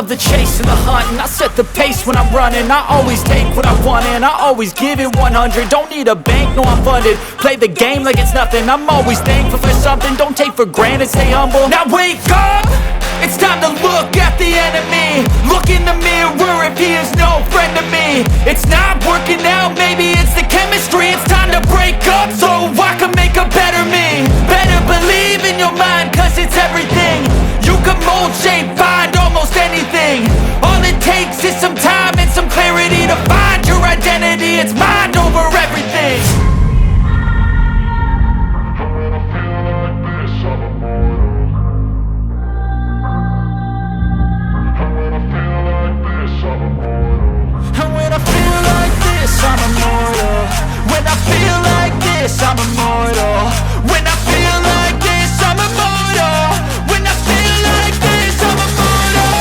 love the chase and the hunt, and I set the pace when I'm running. I always take what I want and I always give it 100. Don't need a bank, no I'm funded. Play the game like it's nothing. I'm always thankful for something. Don't take for granted, stay humble. Now wake up! It's time to look at the enemy. Look in the mirror if he is no friend to me. It's not working out, maybe it's the chemistry. It's time to break up so I can make a better me. Better believe in your mind, cause it's everything. You can mold, shape, find almost anything. All it takes is some time and some clarity to find your identity. It's mind over everything. I'm immortal. When I feel like this, I'm immortal. When I feel like this, I'm immortal. When I feel like this, I'm immortal.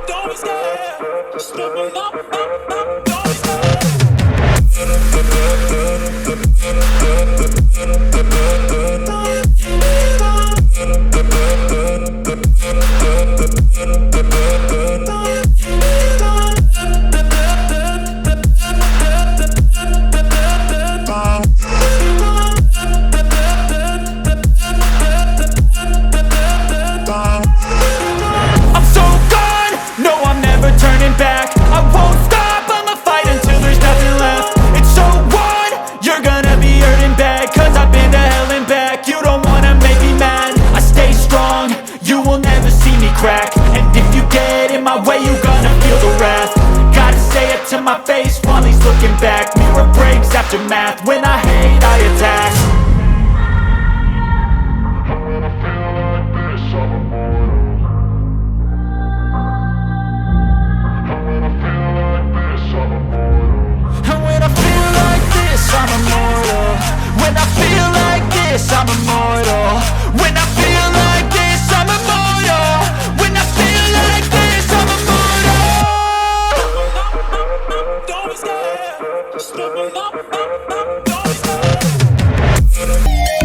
Don't stop. Just step up. To my face while he's looking back. Mirror breaks after math when